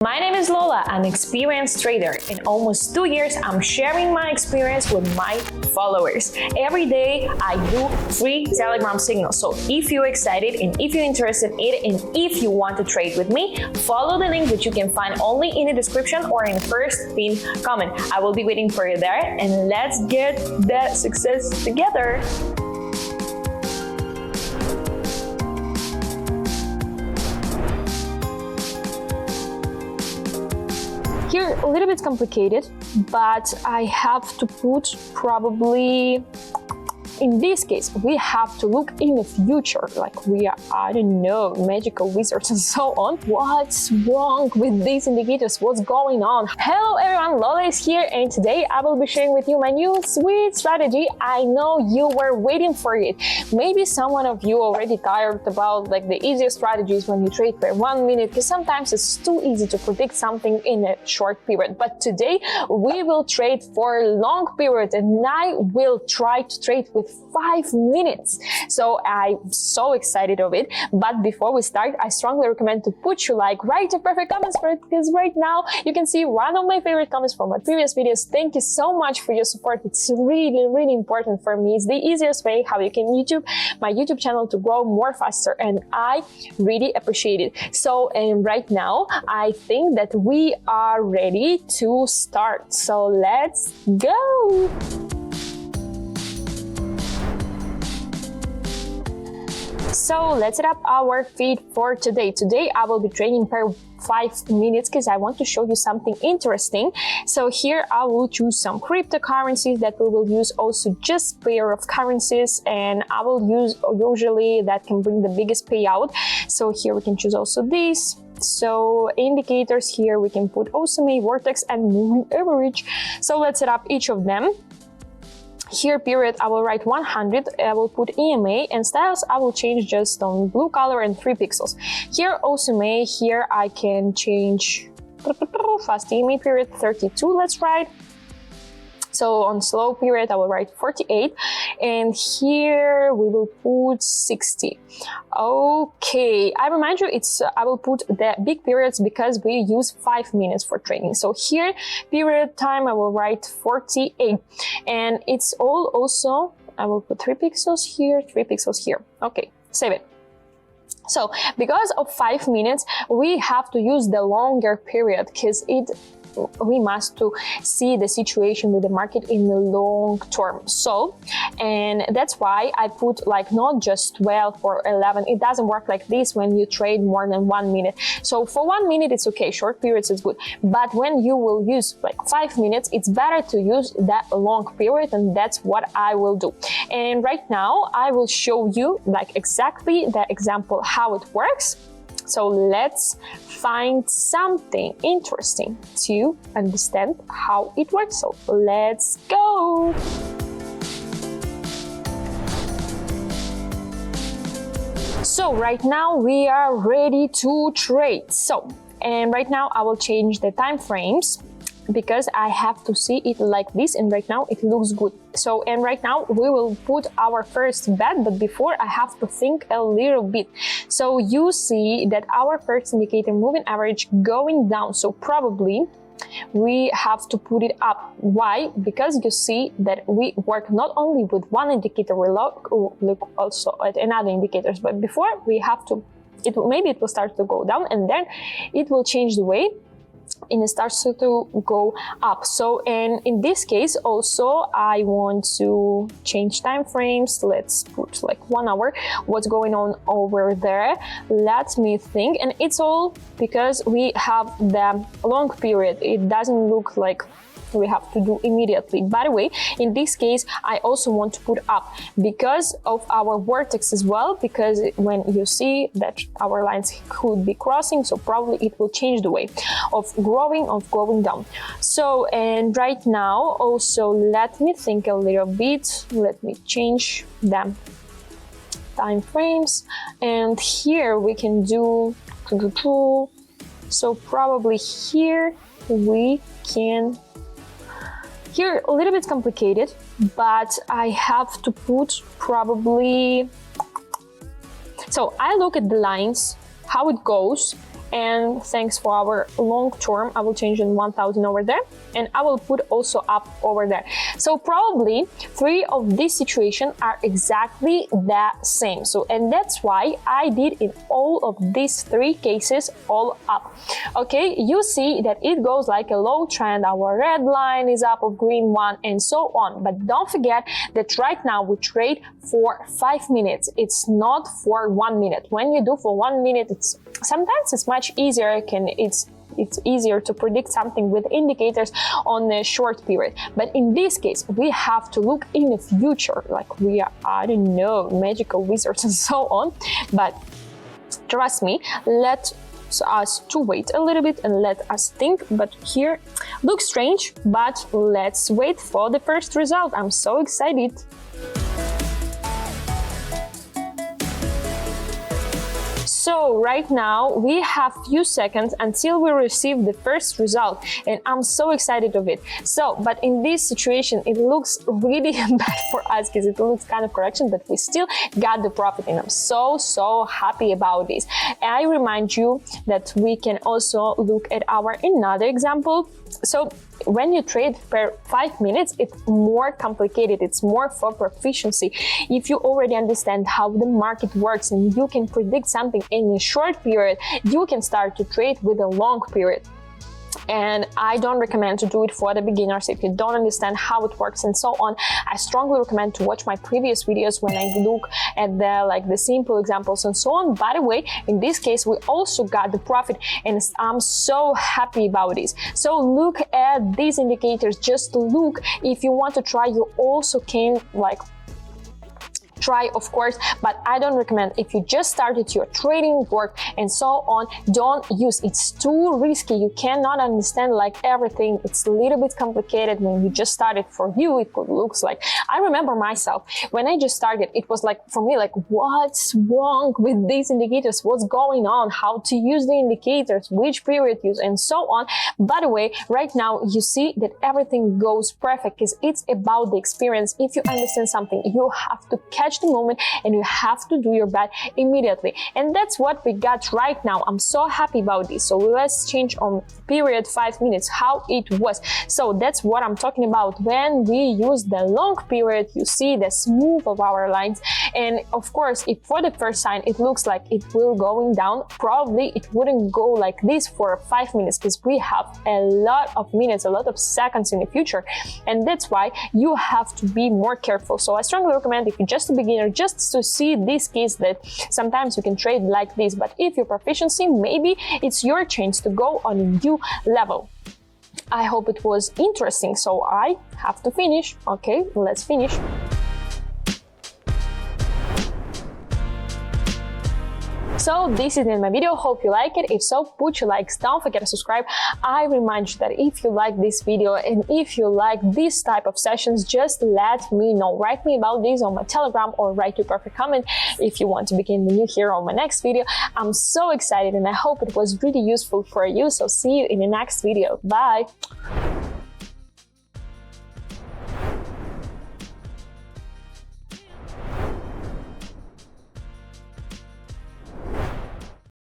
My name is Lola, an experienced trader. In almost 2 years, I'm sharing my experience with my followers. Every day, I do free Telegram signals. So if you're excited and if you're interested in it and if you want to trade with me, follow the link which you can find only in the description or in the first pinned comment. I will be waiting for you there, and let's get that success together. Here, a little bit complicated, but I have to put probably, in this case, we have to look in the future, like we are, I don't know, magical wizards and so on. What's wrong with these indicators? What's going on? Hello everyone, Lola is here, and today I will be sharing with you my new sweet strategy. I know you were waiting for it. Maybe someone of you already tired about like the easiest strategies when you trade per 1 minute, because sometimes it's too easy to predict something in a short period. But today we will trade for a long period, and I will try to trade with 5 minutes. So I'm so excited of it. But before we start, I strongly recommend to put your like, write your perfect comments for it, because right now you can see one of my favorite comments from my previous videos. Thank you so much for your support. It's really important for me. It's the easiest way how you can my YouTube channel to grow more faster, and I really appreciate it. So right now I think that we are ready to start. So let's go. So let's set up our feed for today. Today I will be trading per 5 minutes because I want to show you something interesting. So here I will choose some cryptocurrencies that we will use, also just pair of currencies, and I will use usually that can bring the biggest payout. So here we can choose also this. So indicators here we can put OSMA, Vortex and moving average. So let's set up each of them. Here period I will write 100, I will put EMA, and styles I will change just on blue color and 3 pixels. Here OSMA, here I can change fast EMA period 32, let's write. So on slow period I will write 48, and here we will put 60. Okay, I remind you I will put the big periods because we use 5 minutes for trading. So here period time I will write 48, and it's all also I will put 3 pixels here, 3 pixels here. Okay, save it. So because of 5 minutes we have to use the longer period, because we must to see the situation with the market in the long term. So, and that's why I put like not just 12 or 11. It doesn't work like this when you trade more than 1 minute. So for 1 minute it's okay, short periods is good, but when you will use like 5 minutes, it's better to use that long period, and that's what I will do. And right now I will show you like exactly the example how it works. So let's find something interesting to understand how it works. So let's go. So right now we are ready to trade. So, and right now I will change the time frames because I have to see it like this, and right now it looks good. So, and right now we will put our first bet, but before I have to think a little bit. So you see that our first indicator moving average going down, so probably we have to put it up. Why? Because you see that we work not only with one indicator, we look also at another indicators, but before we have to, maybe it will start to go down, and then it will change the way and it starts to go up. So, and in this case also I want to change time frames. Let's put like 1 hour. What's going on over there? Let me think. And it's all because we have the long period. It doesn't look like we have to do immediately. By the way, in this case I also want to put up because of our vortex as well, because when you see that our lines could be crossing, so probably it will change the way of going down. So, and right now also let me think a little bit. Let me change the time frames, and here we can do so probably here we can. Here a little bit complicated, but I have to put probably, so I look at the lines, how it goes, And thanks for our long term, I will change in 1000 over there, and I will put also up over there. So probably 3 of these situations are exactly the same. So, and that's why I did in all of these 3 cases all up. Okay, you see that it goes like a low trend, our red line is up of green one, and so on. But don't forget that right now we trade for 5 minutes. It's not for 1 minute. When you do for 1 minute, sometimes it's much easier. It's easier to predict something with indicators on a short period. But in this case, we have to look in the future, like we are, I don't know, magical wizards and so on. But trust me, let us to wait a little bit and let us think. But here looks strange, but let's wait for the first result. I'm so excited. So right now we have few seconds until we receive the first result, and I'm so excited of it. So, but in this situation, it looks really bad for us because it looks kind of correction, but we still got the profit, and I'm so happy about this. And I remind you that we can also look at our another example. So when you trade per 5 minutes, it's more complicated, it's more for proficiency. If you already understand how the market works and you can predict something in a short period, you can start to trade with a long period. And I don't recommend to do it for the beginners if you don't understand how it works and so on. I strongly recommend to watch my previous videos when I look at the simple examples and so on. By the way, in this case, we also got the profit, and I'm so happy about this. So look at these indicators, just look. If you want to try, you also can try, of course, but I don't recommend. If you just started your trading work and so on, don't use. It's too risky. You cannot understand everything. It's a little bit complicated when you just started. For you, it looks like, I remember myself when I just started, it was for me what's wrong with these indicators, what's going on, how to use the indicators, which period use, and so on. By the way, right now you see that everything goes perfect because it's about the experience. If you understand something, you have to catch the moment and you have to do your bet immediately, and that's what we got right now. I'm so happy about this. So let's change on period 5 minutes how it was. So that's what I'm talking about. When we use the long period, you see the smooth of our lines, and of course, if for the first sign it looks like it will going down, probably it wouldn't go like this for 5 minutes because we have a lot of minutes, a lot of seconds in the future, and that's why you have to be more careful. So I strongly recommend, if you're just a beginner, just to see this case, that sometimes you can trade like this, but if you're proficiency, maybe it's your chance to go on a new level. I hope it was interesting, so I have to finish. Okay, let's finish. So this is in my video. Hope you like it. If so, put your likes. Don't forget to subscribe. I remind you that if you like this video and if you like this type of sessions, just let me know. Write me about this on my Telegram or write your perfect comment if you want to begin the new here on my next video. I'm so excited and I hope it was really useful for you. So see you in the next video. Bye.